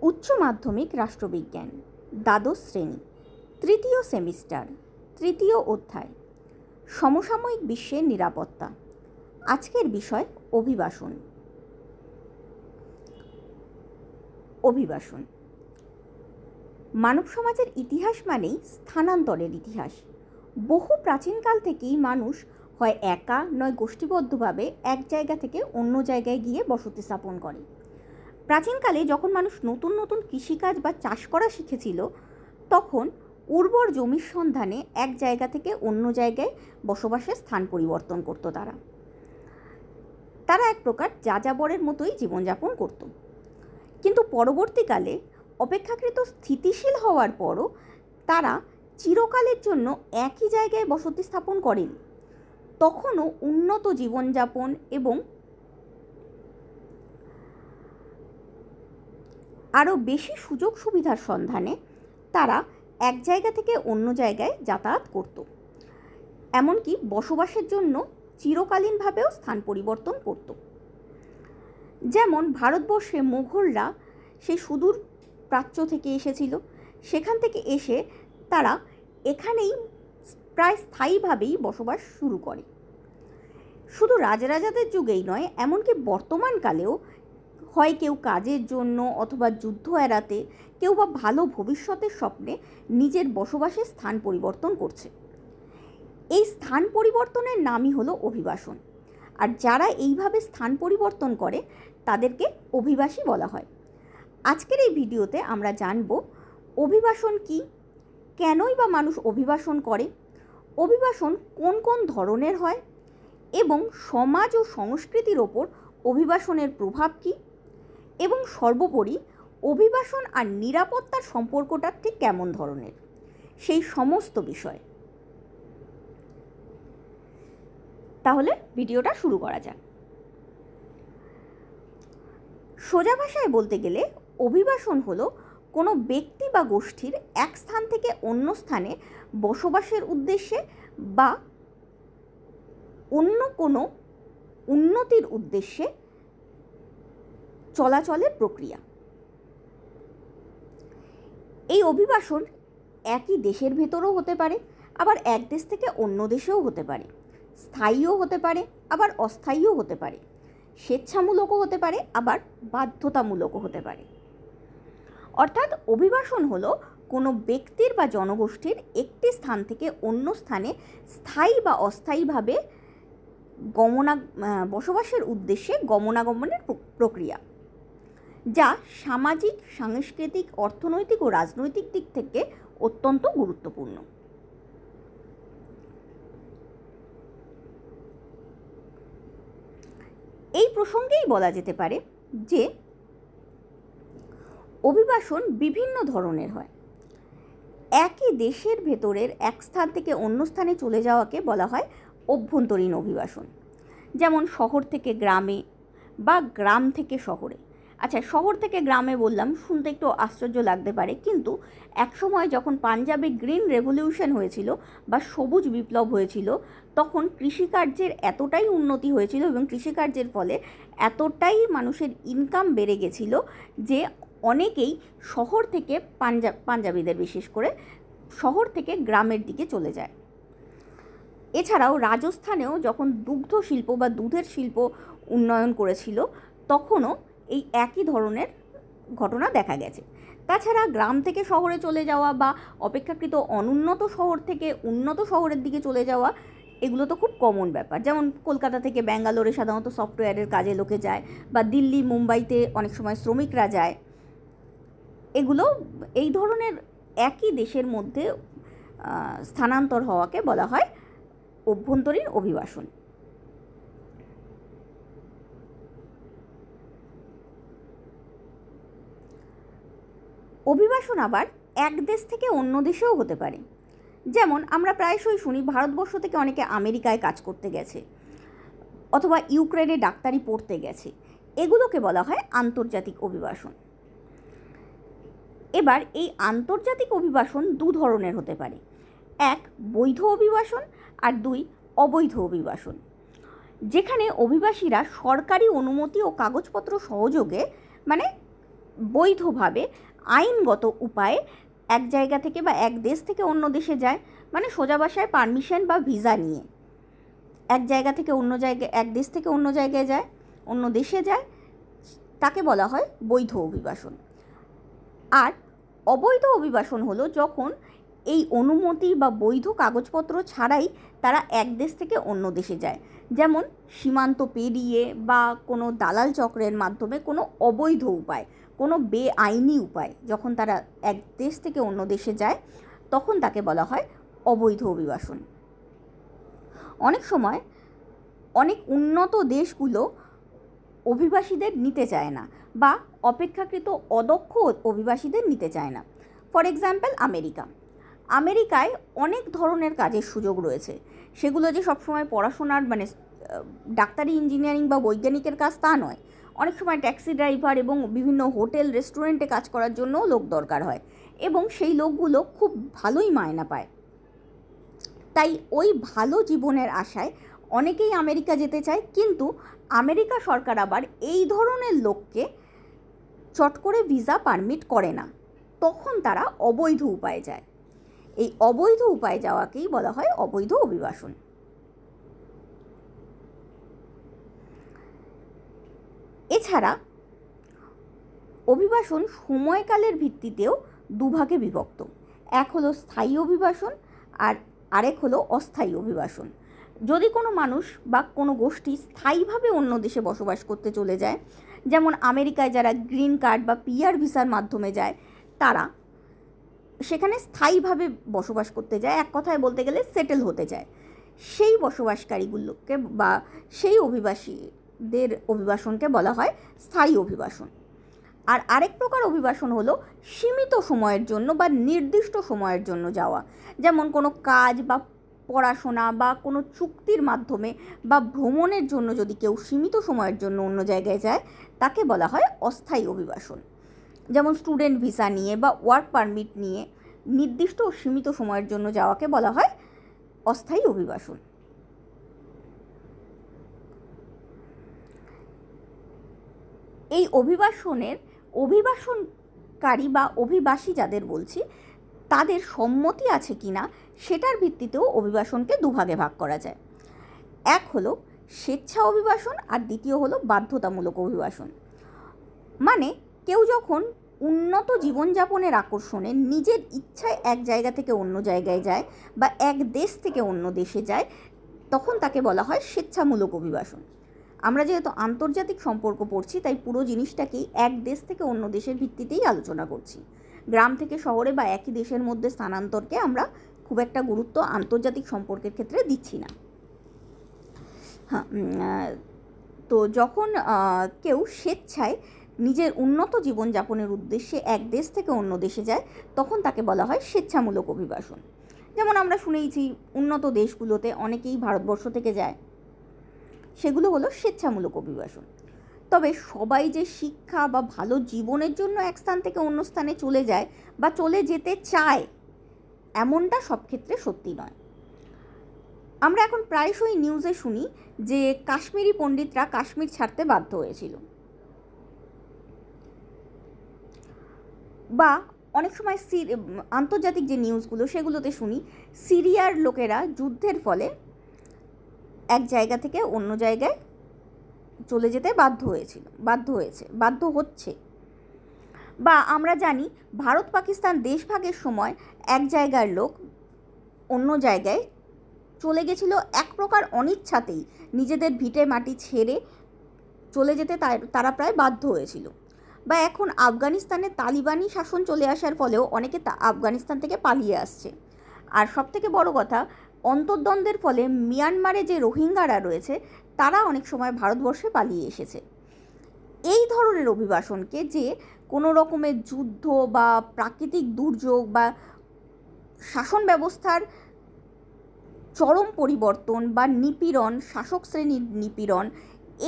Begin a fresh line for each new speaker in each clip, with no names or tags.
উচ্চ মাধ্যমিক রাষ্ট্রবিজ্ঞান, দ্বাদশ শ্রেণী, তৃতীয় সেমিস্টার, তৃতীয় অধ্যায়, সমসাময়িক বিশ্বের নিরাপত্তা। আজকের বিষয় অভিবাসন। অভিবাসন মানব সমাজের ইতিহাস মানেই স্থানান্তরের ইতিহাস। বহু প্রাচীনকাল থেকেই মানুষ হয় একা নয় গোষ্ঠীবদ্ধভাবে এক জায়গা থেকে অন্য জায়গায় গিয়ে বসতি স্থাপন করে। প্রাচীনকালে যখন মানুষ নতুন নতুন কৃষিকাজ বা চাষ করা শিখেছিল, তখন উর্বর জমির সন্ধানে এক জায়গা থেকে অন্য জায়গায় বসবাসের স্থান পরিবর্তন করত। তারা এক প্রকার যাযাবরের মতোই জীবনযাপন করত। কিন্তু পরবর্তীকালে অপেক্ষাকৃত স্থিতিশীল হওয়ার পরও তারা চিরকালের জন্য একই জায়গায় বসতি স্থাপন করেন। তখনও উন্নত জীবনযাপন এবং আরও বেশি সুযোগ সুবিধার সন্ধানে তারা এক জায়গা থেকে অন্য জায়গায় যাতায়াত করত। এমনকি বসবাসের জন্য চিরকালীনভাবেও স্থান পরিবর্তন করত। যেমন ভারতবর্ষে মুঘলরা সেই সুদূর প্রাচ্য থেকে এসেছিল, সেখান থেকে এসে তারা এখানেই প্রায় স্থায়ীভাবেই বসবাস শুরু করে। শুধু রাজরাজাদের যুগেই নয়, এমনকি বর্তমানকালেও হয় কেউ কাজের জন্য অথবা যুদ্ধ এড়াতে, কেউ বা ভালো ভবিষ্যতের স্বপ্নে নিজের বসবাসের স্থান পরিবর্তন করছে। এই স্থান পরিবর্তনের নামই হলো অভিবাসন। আর যারা এইভাবে স্থান পরিবর্তন করে তাদেরকে অভিবাসী বলা হয়। আজকের এই ভিডিওতে আমরা জানব অভিবাসন কি, কেনই বা মানুষ অভিবাসন করে, অভিবাসন কোন কোন ধরনের হয় এবং সমাজ ও সংস্কৃতির ওপর অভিবাসনের প্রভাব কী, এবং সর্বোপরি অভিবাসন আর নিরাপত্তার সম্পর্কটা ঠিক কেমন ধরনের, সেই সমস্ত বিষয়। তাহলে ভিডিওটা শুরু করা যাক। সোজা ভাষায় বলতে গেলে অভিবাসন হলো কোনো ব্যক্তি বা গোষ্ঠীর এক স্থান থেকে অন্য স্থানে বসবাসের উদ্দেশ্যে বা অন্য কোনো উন্নতির উদ্দেশ্যে চলাচলের প্রক্রিয়া। এই অভিবাসন একই দেশের ভেতরেও হতে পারে, আবার এক দেশ থেকে অন্য দেশেও হতে পারে, স্থায়ীও হতে পারে, আবার অস্থায়ীও হতে পারে, স্বেচ্ছামূলকও হতে পারে, আবার বাধ্যতামূলকও হতে পারে। অর্থাৎ অভিবাসন হলো কোনো ব্যক্তির বা জনগোষ্ঠীর একটি স্থান থেকে অন্য স্থানে স্থায়ী বা অস্থায়ীভাবে বসবাসের উদ্দেশ্যে গমনাগমনের প্রক্রিয়া, যা সামাজিক, সাংস্কৃতিক, অর্থনৈতিক ও রাজনৈতিক দিক থেকে অত্যন্ত গুরুত্বপূর্ণ। এই প্রসঙ্গেই বলা যেতে পারে যে অভিবাসন বিভিন্ন ধরনের হয়। একই দেশের ভেতরের এক স্থান থেকে অন্য স্থানে চলে যাওয়াকে বলা হয় অভ্যন্তরীণ অভিবাসন। যেমন শহর থেকে গ্রামে বা গ্রাম থেকে শহরে। আচ্ছা, শহর থেকে গ্রামে বললাম, শুনতে একটু আশ্চর্য লাগতে পারে, কিন্তু একসময় যখন পাঞ্জাবে গ্রিন রেভলিউশন হয়েছিল বা সবুজ বিপ্লব হয়েছিল, তখন কৃষিকার্যের এতটাই উন্নতি হয়েছিল এবং কৃষিকার্যের ফলে এতটাই মানুষের ইনকাম বেড়ে গেছিল যে অনেকেই শহর থেকে পাঞ্জাবিদের বিশেষ করে শহর থেকে গ্রামের দিকে চলে যায়। এছাড়াও রাজস্থানেও যখন দুগ্ধ শিল্প বা দুধের শিল্প উন্নয়ন করেছিল, তখনও এই একই ধরনের ঘটনা দেখা গেছে। তাছাড়া গ্রাম থেকে শহরে চলে যাওয়া বা অপেক্ষাকৃত অনুন্নত শহর থেকে উন্নত শহরের দিকে চলে যাওয়া, এগুলো তো খুব কমন ব্যাপার। যেমন কলকাতা থেকে ব্যাঙ্গালোরে সাধারণত সফটওয়্যারের কাজে লোকে যায়, বা দিল্লি, মুম্বাইতে অনেক সময় শ্রমিকরা যায়। এগুলো এই ধরনের একই দেশের মধ্যে স্থানান্তর হওয়াকে বলা হয় অভ্যন্তরীণ অভিবাসন। অভিবাসন আবার এক দেশ থেকে অন্য দেশেও হতে পারে। যেমন আমরা প্রায়শই শুনি ভারতবর্ষ থেকে অনেকে আমেরিকায় কাজ করতে গেছে, অথবা ইউক্রেনে ডাক্তারি পড়তে গেছে। এগুলোকে বলা হয় আন্তর্জাতিক অভিবাসন। এবার এই আন্তর্জাতিক অভিবাসন দু ধরনের হতে পারে, এক বৈধ অভিবাসন আর দুই অবৈধ অভিবাসন, যেখানে অভিবাসীরা সরকারি অনুমতি ও কাগজপত্র সহযোগে, মানে বৈধভাবে আইনগত উপায়ে এক জায়গা থেকে বা এক দেশ থেকে অন্য দেশে যায়, মানে সোজা ভাষায় পারমিশন বা ভিসা নিয়ে এক জায়গা থেকে অন্য জায়গায়, এক দেশ থেকে অন্য জায়গায় যায়, অন্য দেশে যায়, তাকে বলা হয় বৈধ অভিবাসন। আর অবৈধ অভিবাসন হলো যখন এই অনুমতি বা বৈধ কাগজপত্র ছাড়াই তারা এক দেশ থেকে অন্য দেশে যায়, যেমন সীমান্ত পেরিয়ে বা কোনো দালাল চক্রের মাধ্যমে কোনো অবৈধ উপায়, কোনো বেআইনি উপায় যখন তারা এক দেশ থেকে অন্য দেশে যায় তখন তাকে বলা হয় অবৈধ অভিবাসন। অনেক সময় অনেক উন্নত দেশগুলো অভিবাসীদের নিতে চায় না বা অপেক্ষাকৃত অদক্ষ অভিবাসীদের নিতে চায় না। ফর এক্সাম্পল আমেরিকায় অনেক ধরনের কাজের সুযোগ রয়েছে, সেগুলো যে সবসময় পড়াশোনার মানে ডাক্তারি, ইঞ্জিনিয়ারিং বা বৈজ্ঞানিকের কাজ তা নয়। অনেক সময় ট্যাক্সি ড্রাইভার এবং বিভিন্ন হোটেল রেস্টুরেন্টে কাজ করার জন্যও লোক দরকার হয়, এবং সেই লোকগুলো খুব ভালোই মায়না পায়। তাই ওই ভালো জীবনের আশায় অনেকেই আমেরিকা যেতে চায়, কিন্তু আমেরিকা সরকার আবার এই ধরনের লোককে চট করে ভিসা পারমিট করে না, তখন তারা অবৈধ উপায়ে যায়। এই অবৈধ উপায়ে যাওয়াকেই বলা হয় অবৈধ অভিবাসন। এছাড়া অভিবাসন সময়কালের ভিত্তিতেও দুভাগে বিভক্ত। এক হলো স্থায়ী অভিবাসন আর আরেক হলো অস্থায়ী অভিবাসন। যদি কোনো মানুষ বা কোনো গোষ্ঠী স্থায়ীভাবে অন্য দেশে বসবাস করতে চলে যায়, যেমন আমেরিকায় যারা গ্রিন কার্ড বা পিআর ভিসার মাধ্যমে যায়, তারা সেখানে স্থায়ীভাবে বসবাস করতে যায়, এক কথায় বলতে গেলে সেটেল হতে চায়, সেই বসবাসকারীগুলোকে বা সেই অভিবাসীদের অভিবাসনকে বলা হয় স্থায়ী অভিবাসন। আর আরেক প্রকার অভিবাসন হলো সীমিত সময়ের জন্য বা নির্দিষ্ট সময়ের জন্য যাওয়া, যেমন কোনো কাজ বা পড়াশোনা বা কোনো চুক্তির মাধ্যমে বা ভ্রমণের জন্য যদি কেউ সীমিত সময়ের জন্য অন্য জায়গায় যায়, তাকে বলা হয় অস্থায়ী অভিবাসন। যেমন স্টুডেন্ট ভিসা নিয়ে বা ওয়ার্ক পারমিট নিয়ে নির্দিষ্ট ও সীমিত সময়ের জন্য যাওয়াকে বলা হয় অস্থায়ী অভিবাসন। এই অভিবাসনকারী বা অভিবাসী যাদের বলছি, তাদের সম্মতি আছে কি না সেটার ভিত্তিতেও অভিবাসনকে দুভাগে ভাগ করা যায়। এক হলো স্বেচ্ছা অভিবাসন আর দ্বিতীয় হলো বাধ্যতামূলক অভিবাসন। মানে কেউ যখন উন্নত জীবনযাপনের আকর্ষণে নিজের ইচ্ছায় এক জায়গা থেকে অন্য জায়গায় যায় বা এক দেশ থেকে অন্য দেশে যায়, তখন তাকে বলা হয় স্বেচ্ছামূলক অভিবাসন। আমরা যেহেতু আন্তর্জাতিক সম্পর্ক পড়ছি, তাই পুরো জিনিসটাকেই এক দেশ থেকে অন্য দেশের ভিত্তিতেই আলোচনা করছি। গ্রাম থেকে শহরে বা একই দেশের মধ্যে স্থানান্তরকে আমরা খুব একটা গুরুত্ব আন্তর্জাতিক সম্পর্কের ক্ষেত্রে দিচ্ছি না। হ্যাঁ, তো যখন কেউ স্বেচ্ছায় নিজের উন্নত জীবনযাপনের উদ্দেশ্যে এক দেশ থেকে অন্য দেশে যায়, তখন তাকে বলা হয় স্বেচ্ছামূলক অভিবাসন। যেমন আমরা শুনেইছি উন্নত দেশগুলোতে অনেকেই ভারতবর্ষ থেকে যায়, সেগুলো হলো স্বেচ্ছামূলক অভিবাসন। তবে সবাই যে শিক্ষা বা ভালো জীবনের জন্য এক স্থান থেকে অন্য স্থানে চলে যায় বা চলে যেতে চায়, এমনটা সব ক্ষেত্রে সত্যি নয়। আমরা এখন প্রায়শই নিউজে শুনি যে কাশ্মীরি পণ্ডিতরা কাশ্মীর ছাড়তে বাধ্য হয়েছিল, বা অনেক সময় আন্তর্জাতিক যে নিউজগুলো সেগুলোতে শুনি সিরিয়ার লোকেরা যুদ্ধের ফলে এক জায়গা থেকে অন্য জায়গায় চলে যেতে বাধ্য হচ্ছে। বা আমরা জানি ভারত পাকিস্তান দেশভাগের সময় এক জায়গার লোক অন্য জায়গায় চলে গেছিল এক প্রকার অনিচ্ছাতেই, নিজেদের ভিটে মাটি ছেড়ে চলে যেতে তারা প্রায় বাধ্য হয়েছিল। বা এখন আফগানিস্তানে তালিবানি শাসন চলে আসার ফলেও অনেকে আফগানিস্তান থেকে পালিয়ে আসছে। আর সবথেকে বড় কথা, অন্তর্দ্বন্দ্বের ফলে মিয়ানমারে যে রোহিঙ্গারা রয়েছে তারা অনেক সময় ভারতবর্ষে পালিয়ে এসেছে। এই ধরনের অভিবাসনকে যে কোনো রকমের যুদ্ধ বা প্রাকৃতিক দুর্যোগ বা শাসন ব্যবস্থার চরম পরিবর্তন বা নিপীড়ন, শাসক শ্রেণীর নিপীড়ন,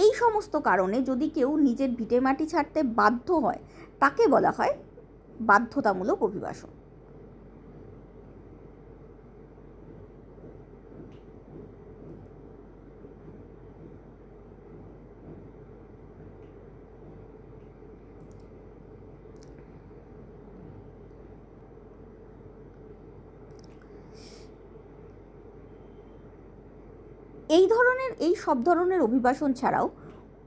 এই সমস্ত কারণে যদি কেউ নিজের ভিটেমাটি ছাড়তে বাধ্য হয়, তাকে বলা হয় বাধ্যতামূলক অভিবাসন। এই সব ধরনের অভিবাসন ছাড়াও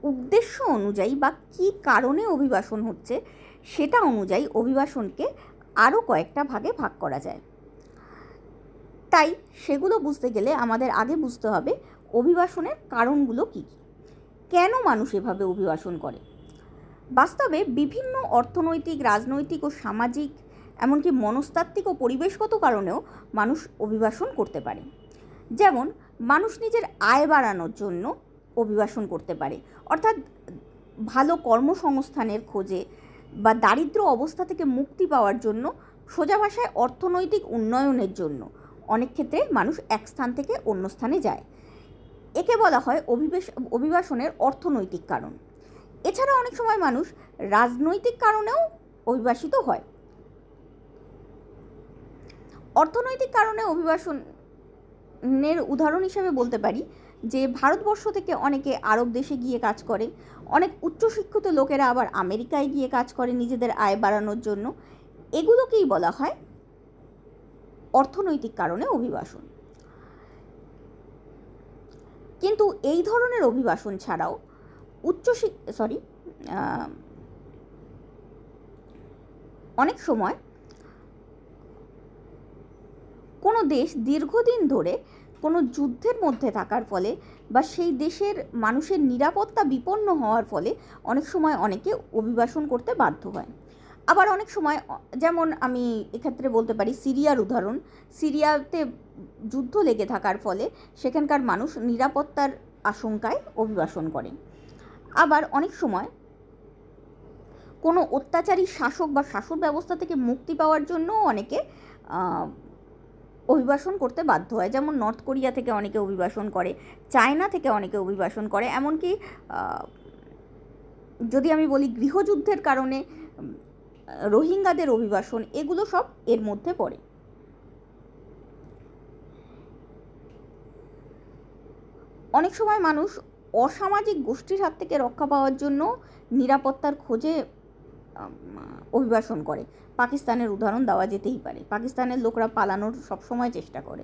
উদ্দেশ্য অনুযায়ী বা কী কারণে অভিবাসন হচ্ছে সেটা অনুযায়ী অভিবাসনকে আরও কয়েকটা ভাগে ভাগ করা যায়। তাই সেগুলো বুঝতে গেলে আমাদের আগে বুঝতে হবে অভিবাসনের কারণগুলো কী কী, কেন মানুষ এভাবে অভিবাসন করে। বাস্তবে বিভিন্ন অর্থনৈতিক, রাজনৈতিক ও সামাজিক, এমনকি মনস্তাত্ত্বিক ও পরিবেশগত কারণেও মানুষ অভিবাসন করতে পারে। যেমন মানুষ নিজের আয় বাড়ানোর জন্য অভিবাসন করতে পারে, অর্থাৎ ভালো কর্মসংস্থানের খোঁজে বা দারিদ্র অবস্থা থেকে মুক্তি পাওয়ার জন্য, সোজা ভাষায় অর্থনৈতিক উন্নয়নের জন্য অনেক ক্ষেত্রে মানুষ এক স্থান থেকে অন্য স্থানে যায়। একে বলা হয় অভিবাসনের অর্থনৈতিক কারণ। এছাড়া অনেক সময় মানুষ রাজনৈতিক কারণেও অভিবাসিত হয়। অর্থনৈতিক কারণে অভিবাসনের উদাহরণ হিসেবে বলতে পারি যে ভারতবর্ষ থেকে অনেকে আরব দেশে গিয়ে কাজ করে, অনেক উচ্চশিক্ষিত লোকেরা আবার আমেরিকায় গিয়ে কাজ করে নিজেদের আয় বাড়ানোর জন্য। এগুলোকেই বলা হয় অর্থনৈতিক কারণে অভিবাসন। কিন্তু এই ধরনের অভিবাসন ছাড়াও অনেক সময় কোনো দেশ দীর্ঘদিন ধরে কোনো যুদ্ধের মধ্যে থাকার ফলে বা সেই দেশের মানুষের নিরাপত্তা বিপন্ন হওয়ার ফলে অনেক সময় অনেকে অভিবাসন করতে বাধ্য হয়। আবার অনেক সময়, যেমন আমি এক্ষেত্রে বলতে পারি সিরিয়ার উদাহরণ, সিরিয়াতে যুদ্ধ লেগে থাকার ফলে সেখানকার মানুষ নিরাপত্তার আশঙ্কায় অভিবাসন করে। আবার অনেক সময় কোনো অত্যাচারী শাসক বা শাসন ব্যবস্থা থেকে মুক্তি পাওয়ার জন্যও অনেকে অভিবাসন করতে বাধ্য হয়। যেমন নর্থ কোরিয়া থেকে অনেকে অভিবাসন করে, চায়না থেকে অনেকে অভিবাসন করে, এমনকি যদি আমি বলি গৃহযুদ্ধের কারণে রোহিঙ্গাদের অভিবাসন, এগুলো সব এর মধ্যে পড়ে। অনেক সময় মানুষ অসামাজিক গোষ্ঠীর হাত থেকে রক্ষা পাওয়ার জন্য নিরাপত্তার খোঁজে অভিবাসন করে। পাকিস্তানের উদাহরণ দেওয়া যেতেই পারে, পাকিস্তানের লোকরা পালানোর সবসময় চেষ্টা করে।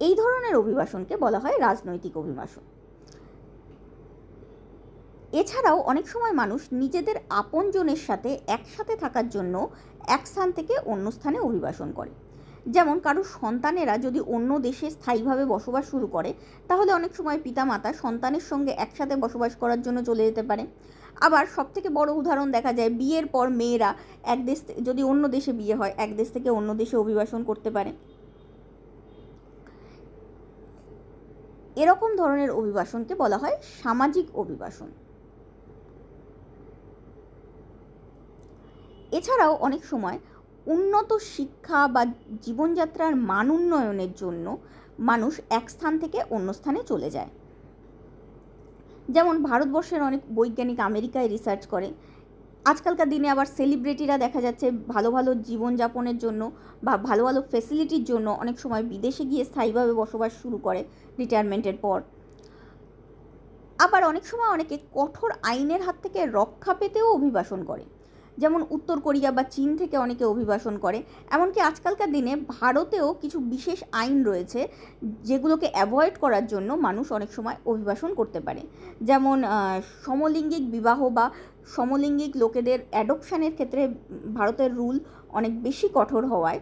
এই ধরনের অভিবাসনকে বলা হয় রাজনৈতিক অভিবাসন। এছাড়াও অনেক সময় মানুষ নিজেদের আপনজনের সাথে একসাথে থাকার জন্য এক স্থান থেকে অন্য স্থানে অভিবাসন করে। যেমন কারো সন্তানেরা যদি অন্য দেশে স্থায়ীভাবে বসবাস শুরু করে, তাহলে অনেক সময় পিতামাতা সন্তানের সঙ্গে একসাথে বসবাস করার জন্য চলে যেতে পারে। আবার সবথেকে বড় উদাহরণ দেখা যায় বিয়ের পর মেয়েরা এক দেশ, যদি অন্য দেশে বিয়ে হয়, এক দেশ থেকে অন্য দেশে অভিবাসন করতে পারে। এরকম ধরনের অভিবাসনকে বলা হয় সামাজিক অভিবাসন। এছাড়াও অনেক সময় উন্নত শিক্ষা বা জীবনযাত্রার মান উন্নয়নের জন্য মানুষ এক স্থান থেকে অন্য স্থানে চলে যায়। যেমন ভারতবর্ষের অনেক বৈজ্ঞানিক আমেরিকায় রিসার্চ করে। আজকালকার দিনে আবার সেলিব্রিটিরা দেখা যাচ্ছে ভালো ভালো জীবনযাপনের জন্য বা ভালো ভালো ফেসিলিটির জন্য অনেক সময় বিদেশে গিয়ে স্থায়ীভাবে বসবাস শুরু করে রিটায়ারমেন্টের পর। আবার অনেক সময় অনেকে কঠোর আইনের হাত থেকে রক্ষা পেতেও অভিবাসন করে। যেমন উত্তর কোরিয়া বা চীন থেকে অনেকে অভিবাসন করে। এমনকি আজকালকার দিনে ভারতেও কিছু বিশেষ আইন রয়েছে যেগুলোকে অ্যাভয়েড করার জন্য মানুষ অনেক সময় অভিবাসন করতে পারে। যেমন সমলিঙ্গিক বিবাহ বা সমলিঙ্গিক লোকেদের অ্যাডপশানের ক্ষেত্রে ভারতের রুল অনেক বেশি কঠোর হওয়ায়,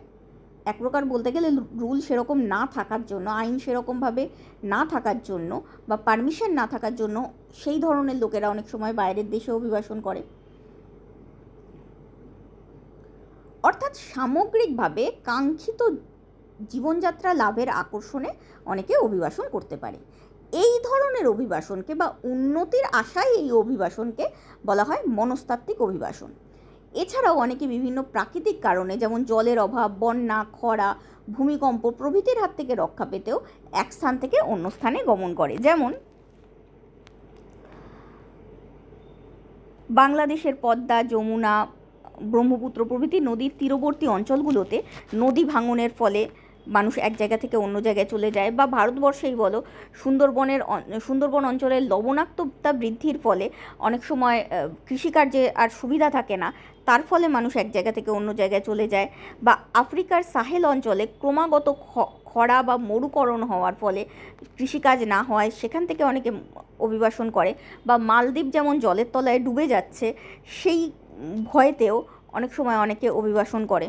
এক প্রকার বলতে গেলে রুল সেরকম না থাকার জন্য, আইন সেরকমভাবে না থাকার জন্য বা পারমিশন না থাকার জন্য সেই ধরনের লোকেরা অনেক সময় বাইরের দেশে অভিবাসন করে। অর্থাৎ সামগ্রিকভাবে কাঙ্ক্ষিত জীবনযাত্রা লাভের আকর্ষণে অনেকে অভিবাসন করতে পারে। এই ধরনের অভিবাসনকে বা উন্নতির আশায় এই অভিবাসনকে বলা হয় মনস্তাত্ত্বিক অভিবাসন। এছাড়াও অনেকে বিভিন্ন প্রাকৃতিক কারণে, যেমন জলের অভাব, বন্যা, খরা, ভূমিকম্প প্রভৃতির হাত থেকে রক্ষা পেতেও এক স্থান থেকে অন্য স্থানে গমন করে। যেমন বাংলাদেশের পদ্মা, যমুনা, ব্রহ্মপুত্র প্রভৃতি নদীর তীরবর্তী অঞ্চলগুলোতে নদী ভাঙনের ফলে মানুষ এক জায়গা থেকে অন্য জায়গায় চলে যায়, বা ভারতবর্ষেই বলো, সুন্দরবন অঞ্চলের লবণাক্ততা বৃদ্ধির ফলে অনেক সময় কৃষিকার্যে আর সুবিধা থাকে না, তার ফলে মানুষ এক জায়গা থেকে অন্য জায়গায় চলে যায়। বা আফ্রিকার সাহেল অঞ্চলে ক্রমাগত খরা বা মরুকরণ হওয়ার ফলে কৃষিকাজ না হয়, সেখান থেকে অনেকে অভিবাসন করে। বা মালদ্বীপ যেমন জলের তলায় ডুবে যাচ্ছে, সেই ভয়েতেও অনেক সময় অনেকে অভিবাসন করে।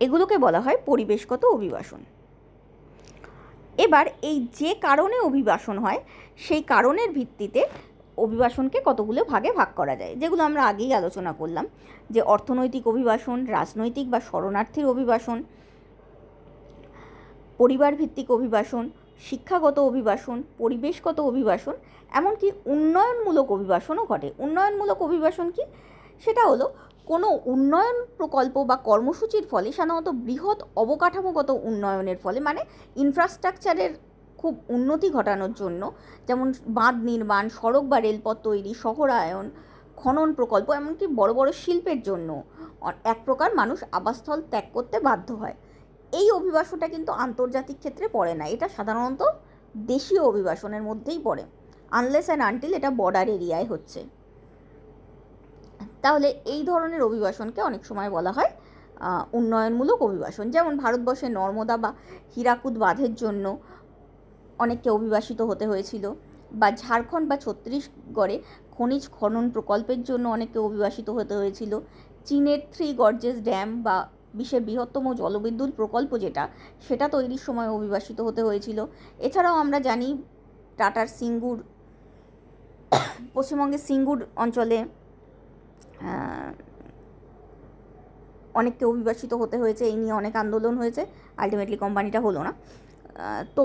এগুলোকে বলা হয় পরিবেশগত অভিবাসন। এবার এই যে কারণে অভিবাসন হয়, সেই কারণের ভিত্তিতে অভিবাসনকে কতগুলো ভাগে ভাগ করা যায়, যেগুলো আমরা আগেই আলোচনা করলাম, যে অর্থনৈতিক অভিবাসন, রাজনৈতিক বা শরণার্থীর অভিবাসন, পরিবার ভিত্তিক অভিবাসন, শিক্ষাগত অভিবাসন, পরিবেশগত অভিবাসন, এমনকি উন্নয়নমূলক অভিবাসনও ঘটে। উন্নয়নমূলক অভিবাসন কি? সেটা হলো কোনো উন্নয়ন প্রকল্প বা কর্মসূচির ফলে, সাধারণত বৃহৎ অবকাঠামোগত উন্নয়নের ফলে, মানে ইনফ্রাস্ট্রাকচারের খুব উন্নতি ঘটানোর জন্য, যেমন বাঁধ নির্মাণ, সড়ক বা রেলপথ তৈরি, শহরায়ন, খনন প্রকল্প, এমনকি বড় বড় শিল্পের জন্য এক প্রকার মানুষ আবাসস্থল ত্যাগ করতে বাধ্য হয়। এই অভিবাসনটা কিন্তু আন্তর্জাতিক ক্ষেত্রে পড়ে না, এটা সাধারণত দেশীয় অভিবাসনের মধ্যেই পড়ে, আনলেস অ্যান্ড আনটিল এটা বর্ডার এরিয়ায় হচ্ছে। তাহলে এই ধরনের অভিবাসনকে অনেক সময় বলা হয় উন্নয়নমূলক অভিবাসন। যেমন ভারতবর্ষে নর্মদা বা হীরাকুদ বাঁধের জন্য অনেককে অভিবাসিত হতে হয়েছিল, বা ঝাড়খণ্ড বা ছত্তিশগড়ে খনিজ খনন প্রকল্পের জন্য অনেককে অভিবাসিত হতে হয়েছিল। চীনের 3 গর্জেস ড্যাম বা বিশ্বের বৃহত্তম জলবিদ্যুৎ প্রকল্প যেটা, সেটা তৈরির সময় অভিবাসিত হতে হয়েছিল। এছাড়াও আমরা জানি টাটার সিঙ্গুর, পশ্চিমবঙ্গের সিঙ্গুর অঞ্চলে অনেককে অভিবাসিত হতে হয়েছে। এই নিয়ে অনেক আন্দোলন হয়েছে, আলটিমেটলি কোম্পানিটা হলো না। তো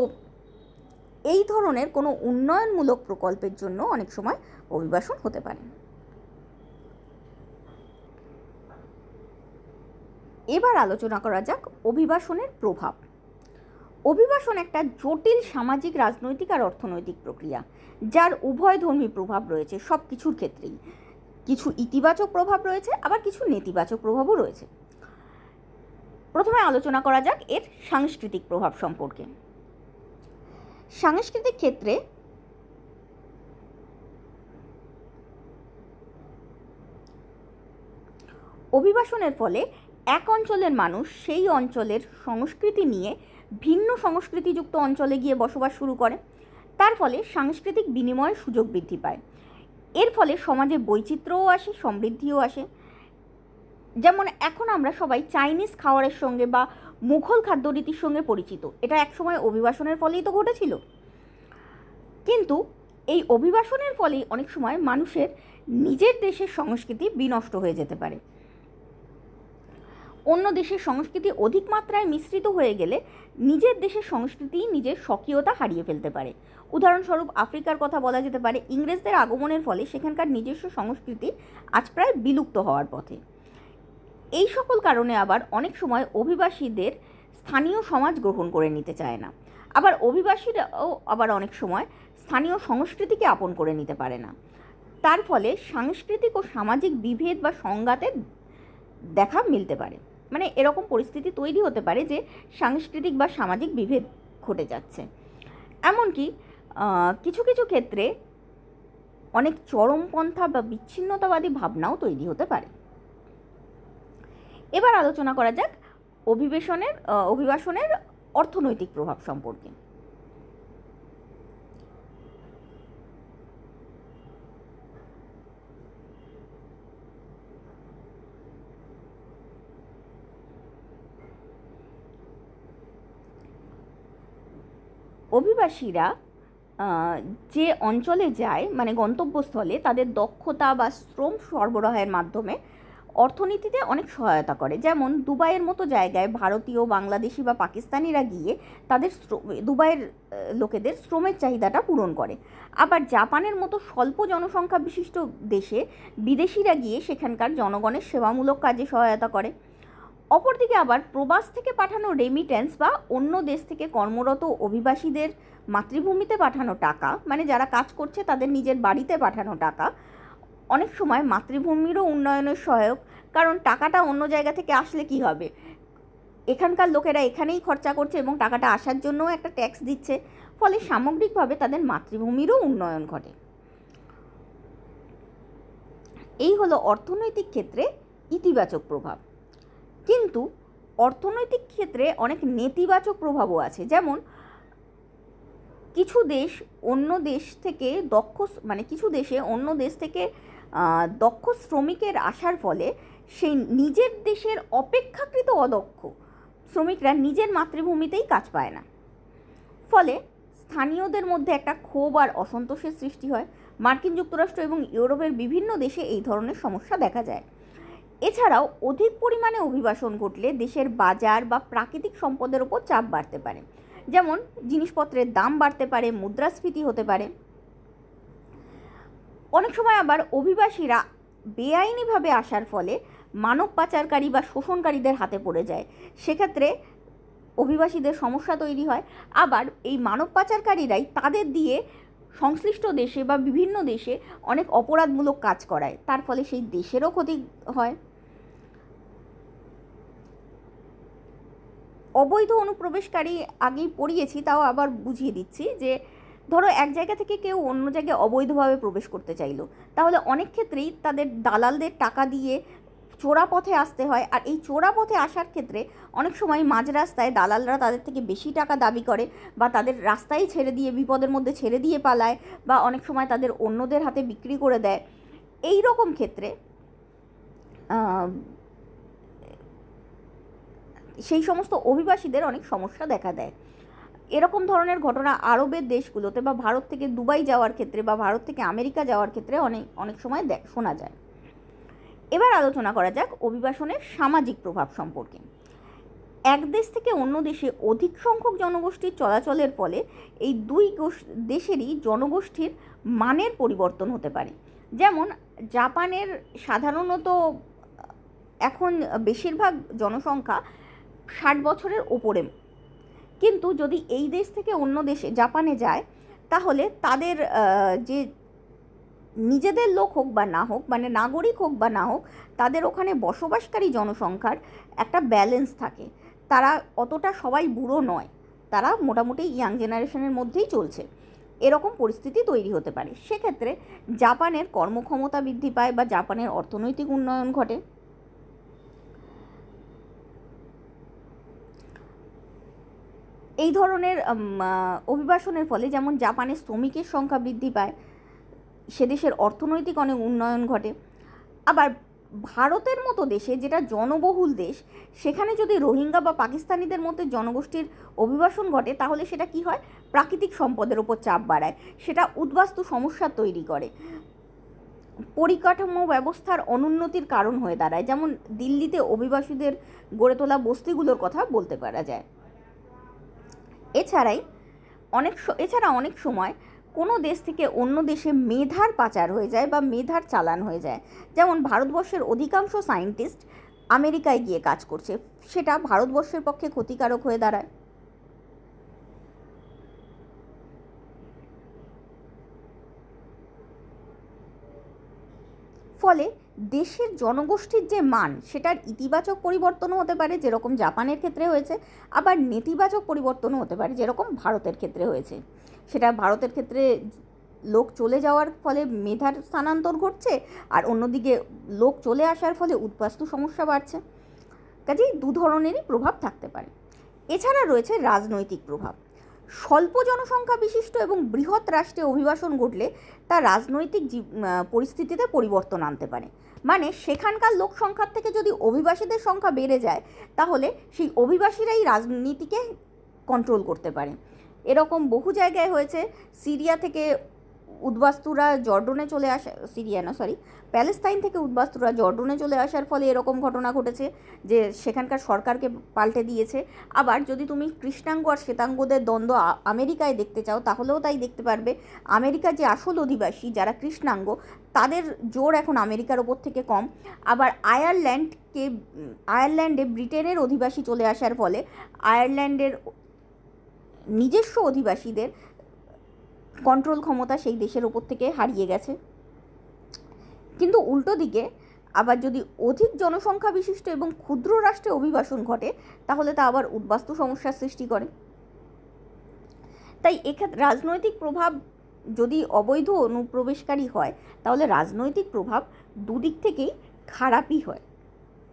এই ধরনের কোনো উন্নয়নমূলক প্রকল্পের জন্য অনেক সময় অভিবাসন হতে পারে। এবার আলোচনা করা যাক অভিবাসনের প্রভাব। অভিবাসন একটা জটিল সামাজিক, রাজনৈতিক আর অর্থনৈতিক প্রক্রিয়া, যার উভয়ধর্মী প্রভাব রয়েছে সব কিছুর ক্ষেত্রেই। কিছু ইতিবাচক প্রভাব রয়েছে, আবার কিছু নেতিবাচক প্রভাবও রয়েছে। প্রথমে আলোচনা করা যাক এর সাংস্কৃতিক প্রভাব সম্পর্কে। সাংস্কৃতিক ক্ষেত্রে অভিবাসনের ফলে এক অঞ্চলের মানুষ সেই অঞ্চলের সংস্কৃতি নিয়ে ভিন্ন সংস্কৃতিযুক্ত অঞ্চলে গিয়ে বসবাস শুরু করে। তার ফলে সাংস্কৃতিক বিনিময়ের সুযোগ বৃদ্ধি পায়। এর ফলে সমাজে বৈচিত্র্যও আসে, সমৃদ্ধিও আসে। যেমন এখন আমরা সবাই চাইনিজ খাবারের সঙ্গে বা মুঘল খাদ্যরীতির সঙ্গে পরিচিত, এটা একসময় অভিবাসনের ফলেই তো ঘটেছিল। কিন্তু এই অভিবাসনের ফলেই অনেক সময় মানুষের নিজের দেশের সংস্কৃতি বিনষ্ট হয়ে যেতে পারে। অন্য দেশের সংস্কৃতি অধিক মাত্রায় মিশ্রিত হয়ে গেলে নিজের দেশের সংস্কৃতি নিজের স্বকীয়তা হারিয়ে ফেলতে পারে। উদাহরণস্বরূপ আফ্রিকার কথা বলা যেতে পারে। ইংরেজদের আগমনের ফলে সেখানকার নিজস্ব সংস্কৃতি আজ প্রায় বিলুপ্ত হওয়ার পথে। এই সকল কারণে আবার অনেক সময় অভিবাসীদের স্থানীয় সমাজ গ্রহণ করে নিতে চায় না। আবার অভিবাসীরাও আবার অনেক সময় স্থানীয় সংস্কৃতিকে আপন করে নিতে পারে না। তার ফলে সাংস্কৃতিক ও সামাজিক বিভেদ বা সংঘাতের দেখা মিলতে পারে। মানে এরকম পরিস্থিতি তৈরি হতে পারে যে সাংস্কৃতিক বা সামাজিক বিভেদ ঘটে যাচ্ছে। এমনকি কিছু কিছু ক্ষেত্রে অনেক চরমপন্থা বা বিচ্ছিন্নতাবাদী ভাবনাও তৈরি হতে পারে। এবার আলোচনা করা যাক অভিবাসনের অর্থনৈতিক প্রভাব সম্পর্কে। অভিবাসীরা যে অঞ্চলে যায়, মানে গন্তব্যস্থলে, তাদের দক্ষতা বা শ্রম সরবরাহের মাধ্যমে অর্থনীতিতে অনেক সহায়তা করে। যেমন দুবাইয়ের মতো জায়গায় ভারতীয়, বাংলাদেশি বা পাকিস্তানিরা গিয়ে তাদের দুবাইয়ের লোকেদের শ্রমের চাহিদাটা পূরণ করে। আবার জাপানের মতো স্বল্প জনসংখ্যা বিশিষ্ট দেশে বিদেশিরা গিয়ে সেখানকার জনগণের সেবামূলক কাজে সহায়তা করে। অপরদিকে আবার প্রবাস থেকে পাঠানো রেমিট্যান্স বা অন্য দেশ থেকে কর্মরত অভিবাসীদের মাতৃভূমিতে পাঠানো টাকা, মানে যারা কাজ করছে তাদের নিজের বাড়িতে পাঠানো টাকা, অনেক সময় মাতৃভূমিরও উন্নয়নের সহায়ক। কারণ টাকাটা অন্য জায়গা থেকে আসলে কি হবে, এখানকার লোকেরা এখানেই খরচা করছে এবং টাকাটা আসার জন্যও একটা ট্যাক্স দিচ্ছে, ফলে সামগ্রিকভাবে তাদের মাতৃভূমিরও উন্নয়ন ঘটে। এই হলো অর্থনৈতিক ক্ষেত্রে ইতিবাচক প্রভাব। কিন্তু অর্থনৈতিক ক্ষেত্রে অনেক নেতিবাচক প্রভাবও আছে। যেমন কিছু দেশ অন্য দেশ থেকে কিছু দেশে অন্য দেশ থেকে দক্ষ শ্রমিকের আসার ফলে সেই নিজের দেশের অপেক্ষাকৃত অদক্ষ শ্রমিকরা নিজের মাতৃভূমিতেই কাজ পায় না। ফলে স্থানীয়দের মধ্যে একটা ক্ষোভ আর অসন্তোষের সৃষ্টি হয়। মার্কিন যুক্তরাষ্ট্র এবং ইউরোপের বিভিন্ন দেশে এই ধরনের সমস্যা দেখা যায়। এছাড়াও অধিক পরিমাণে অভিবাসন ঘটলে দেশের বাজার বা প্রাকৃতিক সম্পদের ওপর চাপ বাড়তে পারে। যেমন জিনিসপত্রের দাম বাড়তে পারে, মুদ্রাস্ফীতি হতে পারে। অনেক সময় আবার অভিবাসীরা বেআইনিভাবে আসার ফলে মানব পাচারকারী বা শোষণকারীদের হাতে পড়ে যায়। সেক্ষেত্রে অভিবাসীদের সমস্যা তৈরি হয়। আবার এই মানব পাচারকারীরাই তাদের দিয়ে সংশ্লিষ্ট দেশে বা বিভিন্ন দেশে অনেক অপরাধমূলক কাজ করায়, তার ফলে সেই দেশেরও ক্ষতি হয়। অবৈধ অনুপ্রবেশকারী আগেই পড়িয়েছি, তাও আবার বুঝিয়ে দিচ্ছি যে ধরো এক জায়গা থেকে কেউ অন্য জায়গায় অবৈধভাবে প্রবেশ করতে চাইলো, তাহলে অনেক ক্ষেত্রেই তাদের দালালদের টাকা দিয়ে চোরা পথে আসতে হয়। আর এই চোরা পথে আসার ক্ষেত্রে অনেক সময় মাঝ রাস্তায় দালালরা তাদের থেকে বেশি টাকা দাবি করে, বা তাদের রাস্তায় ছেড়ে দিয়ে বিপদের মধ্যে ছেড়ে দিয়ে পালায়, বা অনেক সময় তাদের অন্যদের হাতে বিক্রি করে দেয়। এই রকম ক্ষেত্রে সেই সমস্ত অভিবাসীদের অনেক সমস্যা দেখা দেয়। এরকম ধরনের ঘটনা আরবের দেশগুলোতে বা ভারত থেকে দুবাই যাওয়ার ক্ষেত্রে বা ভারত থেকে আমেরিকা যাওয়ার ক্ষেত্রে অনেক সময় শোনা যায়। এবার আলোচনা করা যাক অভিবাসনের সামাজিক প্রভাব সম্পর্কে। এক দেশ থেকে অন্য দেশে অধিক সংখ্যক জনগোষ্ঠীর চলাচলের ফলে এই দুই দেশেরই জনগোষ্ঠীর মানের পরিবর্তন হতে পারে। যেমন জাপানের সাধারণত এখন বেশিরভাগ জনসংখ্যা 60 বছরের ওপরে, কিন্তু যদি এই দেশ থেকে অন্য দেশে জাপানে যায়, তাহলে তাদের যে নিজেদের লোক হোক বা না হোক, মানে নাগরিক হোক বা না হোক, তাদের ওখানে বসবাসকারী জনসংখ্যার একটা ব্যালেন্স থাকে। তারা অতটা সবাই বুড়ো নয়, তারা মোটামুটি ইয়াং জেনারেশনের মধ্যেই চলছে। এরকম পরিস্থিতি তৈরি হতে পারে। সেক্ষেত্রে জাপানের কর্মক্ষমতা বৃদ্ধি পায় বা জাপানের অর্থনৈতিক উন্নয়ন ঘটে। এই ধরনের অভিবাসনের ফলে যেমন জাপানের শ্রমিকের সংখ্যা বৃদ্ধি পায়, সে দেশের অর্থনৈতিক অনেক উন্নয়ন ঘটে। আবার ভারতের মতো দেশে, যেটা জনবহুল দেশ, সেখানে যদি রোহিঙ্গা বা পাকিস্তানিদের মধ্যে জনগোষ্ঠীর অভিবাসন ঘটে, তাহলে সেটা কি হয়, প্রাকৃতিক সম্পদের ওপর চাপ বাড়ায়, সেটা উদ্বাস্তু সমস্যা তৈরি করে, পরিকাঠামো ব্যবস্থার অনুন্নতির কারণ হয়ে দাঁড়ায়। যেমন দিল্লিতে অভিবাসীদের গড়ে তোলা বস্তিগুলোর কথা বলতে পারা যায়। এছাড়া অনেক সময় কোনো দেশ থেকে অন্য দেশে মেধার পাচার হয়ে যায় বা মেধার চালান হয়ে যায়। যেমন ভারতবর্ষের অধিকাংশ সায়েন্টিস্ট আমেরিকায় গিয়ে কাজ করছে, সেটা ভারতবর্ষের পক্ষে ক্ষতিকারক হয়ে দাঁড়ায়। ফলে দেশের জনগোষ্ঠীর যে মান, সেটার ইতিবাচক পরিবর্তনও হতে পারে, যেরকম জাপানের ক্ষেত্রে হয়েছে, আবার নেতিবাচক পরিবর্তনও হতে পারে, যেরকম ভারতের ক্ষেত্রে হয়েছে। সেটা ভারতের ক্ষেত্রে লোক চলে যাওয়ার ফলে মেধার স্থানান্তর ঘটছে, আর অন্যদিকে লোক চলে আসার ফলে উদ্বাস্তু সমস্যা বাড়ছে। কাজেই দু ধরনেরই প্রভাব থাকতে পারে। এছাড়া রয়েছে রাজনৈতিক প্রভাব। স্বল্প জনসংখ্যা বিশিষ্ট এবং বৃহৎ রাষ্ট্রে অভিবাসন ঘটলে তা রাজনৈতিক পরিস্থিতিতে পরিবর্তন আনতে পারে। মানে সেখানকার লোক সংখ্যার থেকে যদি অভিবাসীদের সংখ্যা বেড়ে যায়, তাহলে সেই অভিবাসীরাই রাজনীতিকে কন্ট্রোল করতে পারে। এরকম বহু জায়গায় হয়েছে। সিরিয়া থেকে উদ্বাস্তুরা জর্ডনে চলে আসা, প্যালেস্তাইন থেকে উদ্বাস্তুরা জর্ডনে চলে আসার ফলে এরকম ঘটনা ঘটেছে যে সেখানকার সরকারকে পাল্টে দিয়েছে। আবার যদি তুমি কৃষ্ণাঙ্গ আর শ্বেতাঙ্গদের দ্বন্দ্ব আমেরিকায় দেখতে চাও, তাহলেও তাই দেখতে পারবে। আমেরিকার যে আসল অধিবাসী যারা কৃষ্ণাঙ্গ, তাদের জোর এখন আমেরিকার ওপর থেকে কম। আবার আয়ারল্যান্ডে ব্রিটেনের অধিবাসী চলে আসার ফলে আয়ারল্যান্ডের নিজস্ব অধিবাসীদের কন্ট্রোল ক্ষমতা সেই দেশের ওপর থেকে হারিয়ে গেছে। কিন্তু উল্টো দিকে আবার যদি অধিক জনসংখ্যা বিশিষ্ট এবং ক্ষুদ্র রাষ্ট্রে অভিবাসন ঘটে তাহলে তা আবার উদ্বাস্তু সমস্যার সৃষ্টি করে। তাই এক্ষেত্রে রাজনৈতিক প্রভাব যদি অবৈধ অনুপ্রবেশকারী হয় তাহলে রাজনৈতিক প্রভাব দুদিক থেকেই খারাপই হয়।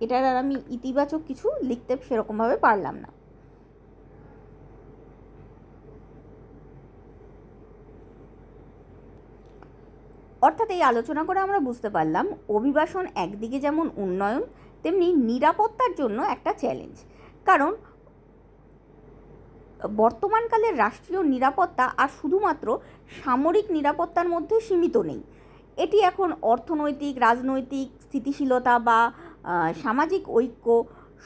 এটার আর আমি ইতিবাচক কিছু লিখতে সেরকমভাবে পারলাম না। অর্থাৎ এই আলোচনা করে আমরা বুঝতে পারলাম অভিবাসন একদিকে যেমন উন্নয়ন তেমনি নিরাপত্তার জন্য একটা চ্যালেঞ্জ। কারণ বর্তমানকালের রাষ্ট্রীয় নিরাপত্তা আর শুধুমাত্র সামরিক নিরাপত্তার মধ্যে সীমিত নেই, এটি এখন অর্থনৈতিক, রাজনৈতিক স্থিতিশীলতা বা সামাজিক ঐক্য,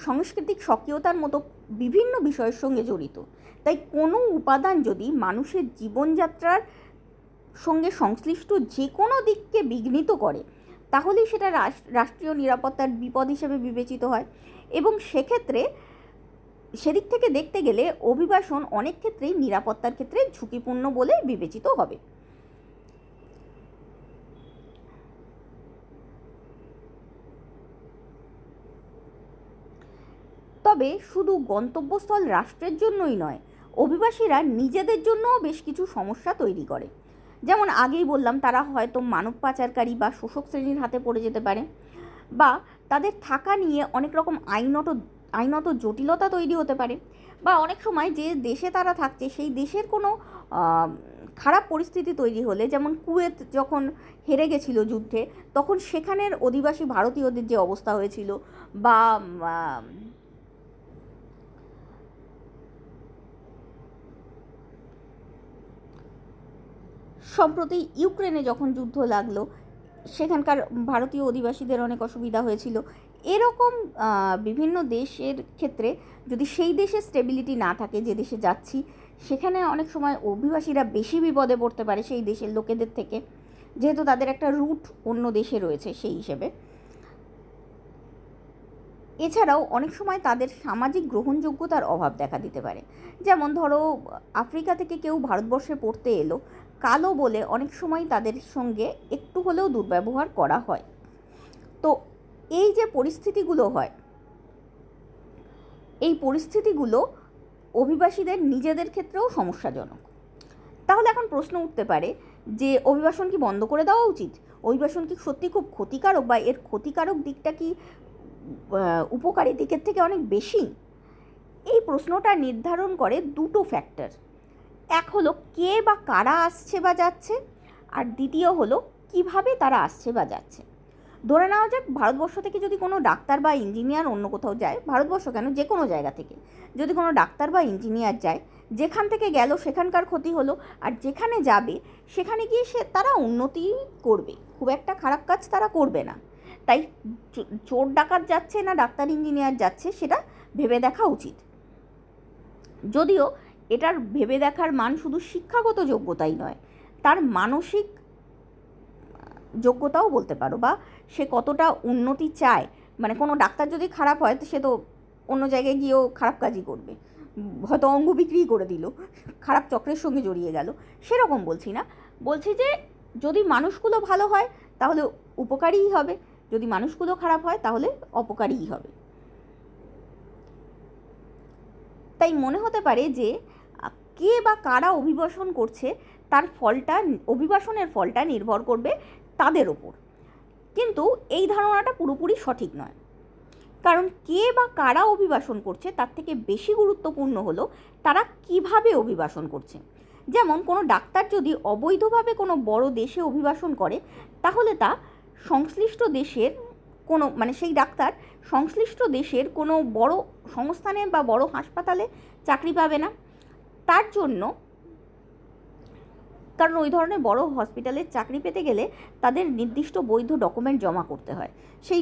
সাংস্কৃতিক সক্রিয়তার মতো বিভিন্ন বিষয়ের সঙ্গে জড়িত। তাই কোনো উপাদান যদি মানুষের জীবনযাত্রার সঙ্গে সংশ্লিষ্ট যে কোনো দিককে বিঘ্নিত করে তাহলেই সেটা রাষ্ট্রীয় নিরাপত্তার বিপদ হিসেবে বিবেচিত হয়। এবং সেদিক থেকে দেখতে গেলে অভিবাসন অনেক ক্ষেত্রেই নিরাপত্তার ক্ষেত্রে ঝুঁকিপূর্ণ বলে বিবেচিত হবে। তবে শুধু গন্তব্যস্থল রাষ্ট্রের জন্যই নয়, অভিবাসীরা নিজেদের জন্যও বেশ কিছু সমস্যা তৈরি করে। যেমন আগেই বললাম, তারা হয়তো মানব পাচারকারী বা শোষক শ্রেণীর হাতে পড়ে যেতে পারে, বা তাদের থাকা নিয়ে অনেক রকম আইনত জটিলতা তৈরি হতে পারে, বা অনেক সময় যে দেশে তারা থাকছে সেই দেশের কোনো খারাপ পরিস্থিতি তৈরি হলে, যেমন কুয়েত যখন হেরে গেছিল যুদ্ধে তখন সেখানের অধিবাসী ভারতীয়দের যে অবস্থা হয়েছিল, বা সম্প্রতি ইউক্রেনে যখন যুদ্ধ লাগলো সেখানকার ভারতীয় অধিবাসীদের অনেক অসুবিধা হয়েছিল। এরকম বিভিন্ন দেশের ক্ষেত্রে যদি সেই দেশের স্টেবিলিটি না থাকে যে দেশে যাচ্ছি, সেখানে অনেক সময় অভিবাসীরা বেশি বিপদে পড়তে পারে সেই দেশের লোকেদের থেকে, যেহেতু তাদের একটা রুট অন্য দেশে রয়েছে সেই হিসেবে। এছাড়াও অনেক সময় তাদের সামাজিক গ্রহণযোগ্যতার অভাব দেখা দিতে পারে। যেমন ধরো, আফ্রিকা থেকে কেউ ভারতবর্ষে পড়তে এলো, কালো বলে অনেক সময় তাদের সঙ্গে একটু হলেও দুর্ব্যবহার করা হয়। তো এই যে পরিস্থিতিগুলো হয়, এই পরিস্থিতিগুলো অভিবাসীদের নিজেদের ক্ষেত্রেও সমস্যাজনক। তাহলে এখন প্রশ্ন উঠতে পারে যে অভিবাসন কি বন্ধ করে দেওয়া উচিত? অভিবাসন কি সত্যি খুব ক্ষতিকারক, বা এর ক্ষতিকারক দিকটা কি উপকারী দিকের থেকে অনেক বেশি? এই প্রশ্নটা নির্ধারণ করে দুটো ফ্যাক্টর। এক হলো কে বা কারা আসছে বা যাচ্ছে, আর দ্বিতীয় হলো কিভাবে তারা আসছে বা যাচ্ছে। ধরে নেওয়া যাক, ভারতবর্ষ থেকে যদি কোনো ডাক্তার বা ইঞ্জিনিয়ার অন্য কোথাও যায়, ভারতবর্ষ কেন, যে কোনো জায়গা থেকে যদি কোনো ডাক্তার বা ইঞ্জিনিয়ার যায়, যেখান থেকে গেল সেখানকার ক্ষতি হলো, আর যেখানে যাবে সেখানে গিয়ে তারা উন্নতি করবে, খুব একটা খারাপ কাজ তারা করবে না। তাই চোর ডাকাত যাচ্ছে না ডাক্তার ইঞ্জিনিয়ার যাচ্ছে সেটা ভেবে দেখা উচিত। যদিও এটার ভেবে দেখার মান শুধু শিক্ষাগত যোগ্যতাই নয়, তার মানসিক যোগ্যতাও বলতে পারো, বা সে কতটা উন্নতি চায়। মানে কোনো ডাক্তার যদি খারাপ হয় তো সে তো অন্য জায়গায় গিয়েও খারাপ কাজই করবে, হয়তো অঙ্গ বিক্রিই করে দিল, খারাপ চক্রের সঙ্গে জড়িয়ে গেল, সেরকম বলছি না। বলছি যে যদি মানুষগুলো ভালো হয় তাহলে উপকারীই হবে, যদি মানুষগুলো খারাপ হয় তাহলে অপকারীই হবে। তাই মনে হতে পারে যে কে বা কারা অভিবাসন করছে তার ফলটা, অভিবাসনের ফলটা নির্ভর করবে তাদের ওপর। কিন্তু এই ধারণাটা পুরোপুরি সঠিক নয়, কারণ কে বা কারা অভিবাসন করছে তার থেকে বেশি গুরুত্বপূর্ণ হলো তারা কিভাবে অভিবাসন করছে। যেমন কোনো ডাক্তার যদি অবৈধভাবে কোনো বড় দেশে অভিবাসন করে তাহলে তা সংশ্লিষ্ট দেশের কোনো, মানে সেই ডাক্তার সংশ্লিষ্ট দেশের কোনো বড় সংস্থানে বা বড় হাসপাতালে চাকরি পাবে না। তার জন্য, কারণ ওই ধরনের বড় হসপিটালের চাকরি পেতে গেলে তাদের নির্দিষ্ট বৈধ ডকুমেন্ট জমা করতে হয়। সেই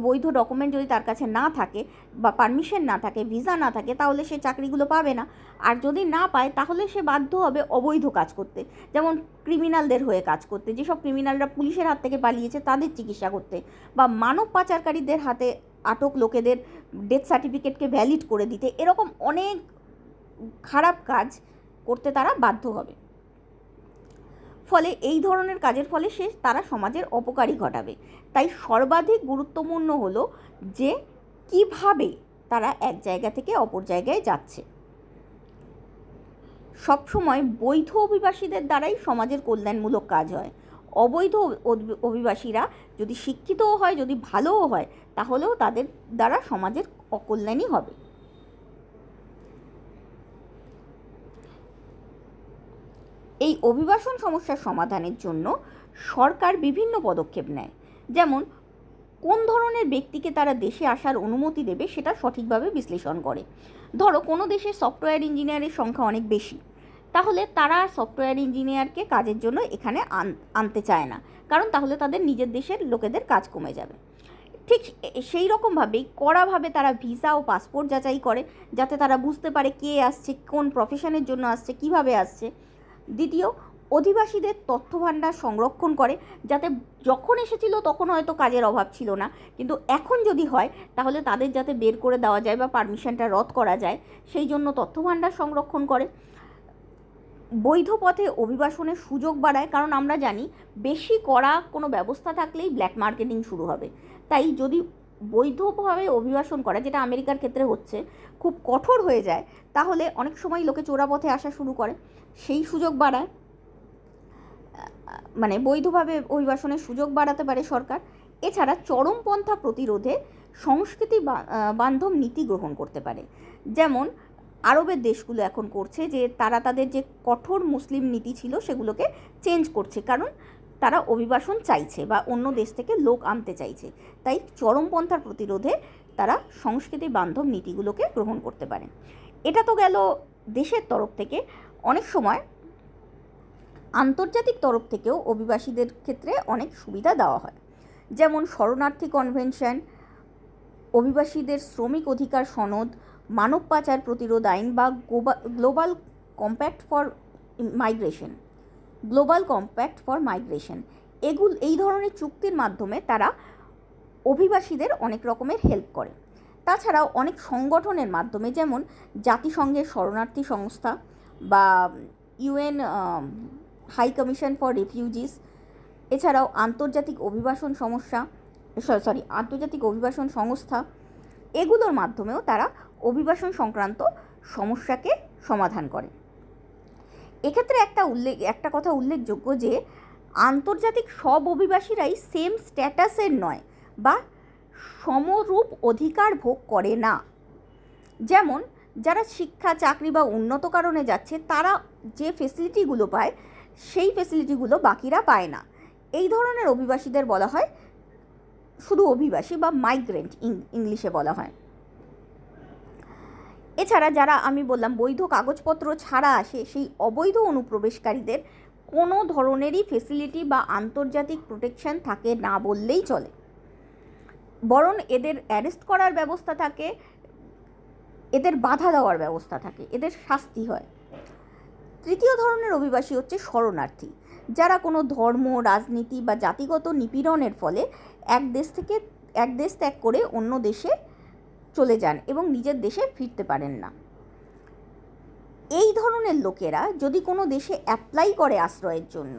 বৈধ ডকুমেন্ট যদি তার কাছে না থাকে, বা পারমিশন না থাকে, ভিসা না থাকে, তাহলে সে চাকরিগুলো পাবে না। আর যদি না পায় তাহলে সে বাধ্য হবে অবৈধ কাজ করতে, যেমন ক্রিমিনালদের হয়ে কাজ করতে, যেসব ক্রিমিনালরা পুলিশের হাত থেকে পালিয়েছে তাদের চিকিৎসা করতে, বা মানব পাচারকারীদের হাতে আটক লোকেদের ডেথ সার্টিফিকেটকে ভ্যালিড করে দিতে। এরকম অনেক খারাপ কাজ করতে তারা বাধ্য হবে। ফলে এই ধরনের কাজের ফলে তারা সমাজের অপকারই ঘটাবে। তাই সর্বাধিক গুরুত্বপূর্ণ হলো যে কিভাবে তারা এক জায়গা থেকে অপর জায়গায় যাচ্ছে। সবসময় বৈধ অভিবাসীদের দ্বারাই সমাজের কল্যাণমূলক কাজ হয়। অবৈধ অভিবাসীরা যদি শিক্ষিতও হয়, যদি ভালোও হয়, তাহলেও তাদের দ্বারা সমাজের অকল্যাণই হবে। এই অভিবাসন সমস্যার সমাধানের জন্য সরকার বিভিন্ন পদক্ষেপ নেয়। যেমন কোন ধরনের ব্যক্তিকে তারা দেশে আসার অনুমতি দেবে সেটা সঠিকভাবে বিশ্লেষণ করে। ধরো কোনো দেশের সফটওয়্যার ইঞ্জিনিয়ারের সংখ্যা অনেক বেশি, তাহলে তারা সফটওয়্যার ইঞ্জিনিয়ারকে কাজের জন্য এখানে আনতে চায় না, কারণ তাহলে তাদের নিজের দেশের লোকেদের কাজ কমে যাবে। ঠিক সেই রকমভাবেই কড়াভাবে তারা ভিসা ও পাসপোর্ট যাচাই করে, যাতে তারা বুঝতে পারে কে আসছে, কোন প্রফেশনের জন্য আসছে, কিভাবে আসছে। দ্বিতীয়, অধিবাসীদের তথ্যভাণ্ডার সংরক্ষণ করে, যাতে যখন এসেছিল তখন হয়তো কাজের অভাব ছিল না, কিন্তু এখন যদি হয় তাহলে তাদের যাতে বের করে দেওয়া যায় বা পারমিশনটা রদ করা যায়, সেই জন্য তথ্যভাণ্ডার সংরক্ষণ করে। বৈধ পথে অভিবাসনের সুযোগ বাড়ায়, কারণ আমরা জানি বেশি কড়া কোনো ব্যবস্থা থাকলেই ব্ল্যাক মার্কেটিং শুরু হবে। তাই যদি বৈধভাবে অভিবাসন করা, যেটা আমেরিকার ক্ষেত্রে হচ্ছে, খুব কঠোর হয়ে যায়, তাহলে অনেক সময় লোকে চোরা পথে আসা শুরু করে, সেই সুযোগ বাড়ায়। মানে বৈধভাবে অভিবাসনের সুযোগ বাড়াতে পারে সরকার। এছাড়া চরমপন্থা প্রতিরোধে সংস্কৃতি বান্ধব নীতি গ্রহণ করতে পারে। যেমন আরবের দেশগুলো এখন করছে, যে তারা তাদের যে কঠোর মুসলিম নীতি ছিল সেগুলোকে চেঞ্জ করছে, কারণ তারা অভিবাসন চাইছে বা অন্য দেশ থেকে লোক আনতে চাইছে। তাই চরমপন্থার প্রতিরোধে তারা সংস্কৃতি বান্ধব নীতিগুলোকে গ্রহণ করতে পারে। এটা তো গেল দেশের তরফ থেকে। অনেক সময় আন্তর্জাতিক তরফ থেকেও অভিবাসীদের ক্ষেত্রে অনেক সুবিধা দেওয়া হয়। যেমন শরণার্থী কনভেনশন, অভিবাসীদের শ্রমিক অধিকার সনদ, মানব পাচার প্রতিরোধ আইন বা গ্লোবাল কম্প্যাক্ট ফর মাইগ্রেশন এই ধরনের চুক্তির মাধ্যমে তারা অভিবাসীদের অনেক রকমের হেল্প করে। তাছাড়াও অনেক সংগঠনের মাধ্যমে, যেমন জাতিসংঘের শরণার্থী সংস্থা বা UN high commission for refugees, এছাড়াও আন্তর্জাতিক অভিবাসন সংস্থা, এগুলোর মাধ্যমেও তারা অভিবাসন সংক্রান্ত সমস্যাকে সমাধান করে। এক্ষেত্রে একটা কথা উল্লেখযোগ্য যে আন্তর্জাতিক সব অভিবাসীরাই সেম স্ট্যাটাসের নয় বা সমরূপ অধিকার ভোগ করে না। যেমন যারা শিক্ষা, চাকরি বা উন্নত কারণে যাচ্ছে, তারা যে ফেসিলিটিগুলো পায় সেই ফেসিলিটিগুলো বাকিরা পায় না। এই ধরনের অভিবাসীদের বলা হয় শুধু অভিবাসী বা মাইগ্রেন্ট ইংলিশে বলা হয়। এছাড়া যারা আমি বললাম বৈধ কাগজপত্র ছাড়া আসে, সেই অবৈধ অনুপ্রবেশকারীদের কোনো ধরনেরই ফেসিলিটি বা আন্তর্জাতিক প্রোটেকশন থাকে না বললেই চলে, বরং এদের অ্যারেস্ট করার ব্যবস্থা থাকে, এদের বাধা দেওয়ার ব্যবস্থা থাকে, এদের শাস্তি হয়। তৃতীয় ধরনের অভিবাসী হচ্ছে শরণার্থী, যারা কোনো ধর্ম, রাজনীতি বা জাতিগত নিপীড়নের ফলে এক দেশ ত্যাগ করে অন্য দেশে চলে যান এবং নিজের দেশে ফিরতে পারেন না। এই ধরনের লোকেরা যদি কোনো দেশে অ্যাপ্লাই করে আশ্রয়ের জন্য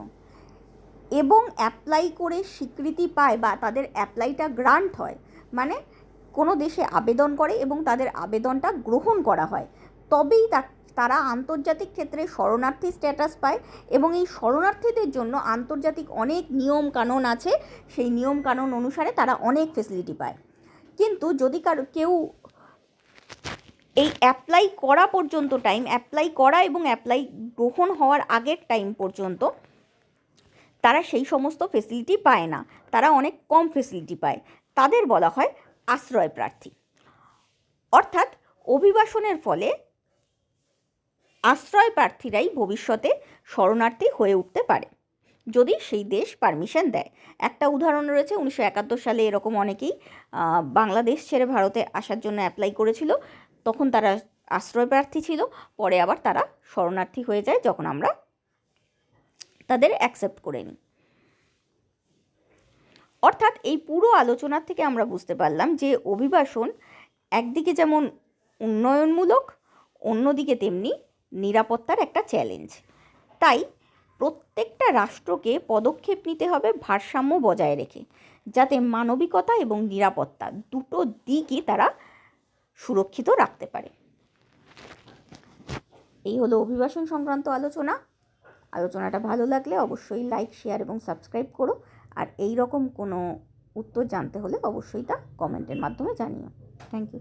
এবং অ্যাপ্লাই করে স্বীকৃতি পায় বা তাদের অ্যাপ্লাইটা গ্রান্ট হয়, মানে কোনো দেশে আবেদন করে এবং তাদের আবেদনটা গ্রহণ করা হয়, তবেই তারা আন্তর্জাতিক ক্ষেত্রে শরণার্থী স্ট্যাটাস পায়। এবং এই শরণার্থীদের জন্য আন্তর্জাতিক অনেক নিয়ম কানুন আছে, সেই নিয়ম কানুন অনুসারে তারা অনেক ফেসিলিটি পায়। কিন্তু যদি কেউ এই অ্যাপ্লাই করা পর্যন্ত অ্যাপ্লাই করা এবং অ্যাপ্লাই গ্রহণ হওয়ার আগের টাইম পর্যন্ত তারা সেই সমস্ত ফেসিলিটি পায় না, তারা অনেক কম ফেসিলিটি পায়, তাদের বলা হয় আশ্রয় প্রার্থী। অর্থাৎ অভিবাসনের ফলে আশ্রয় প্রার্থীরাই ভবিষ্যতে শরণার্থী হয়ে উঠতে পারে, যদি সেই দেশ পারমিশন দেয়। একটা উদাহরণ রয়েছে, 1971 সালে এরকম অনেকেই বাংলাদেশ ছেড়ে ভারতে আসার জন্য অ্যাপ্লাই করেছিল, তখন তারা আশ্রয় প্রার্থী ছিল, পরে আবার তারা শরণার্থী হয়ে যায় যখন আমরা তাদের অ্যাকসেপ্ট করে নিই। অর্থাৎ এই পুরো আলোচনা থেকে আমরা বুঝতে পারলাম যে অভিবাসন একদিকে যেমন উন্নয়নমূলক, অন্যদিকে তেমনি নিরাপত্তার একটা চ্যালেঞ্জ। তাই প্রত্যেকটা রাষ্ট্রকে পদক্ষেপ নিতে হবে ভারসাম্য বজায় রেখে, যাতে মানবিকতা এবং নিরাপত্তা দুটো দিকই তারা সুরক্ষিত রাখতে পারে। এই হলো অভিবাসন সংক্রান্ত আলোচনাটা ভালো লাগলে অবশ্যই লাইক, শেয়ার এবং সাবস্ক্রাইব করো। আর এই রকম কোনো উত্তর জানতে হলে অবশ্যই তা কমেন্টের মাধ্যমে জানিও। Thank you.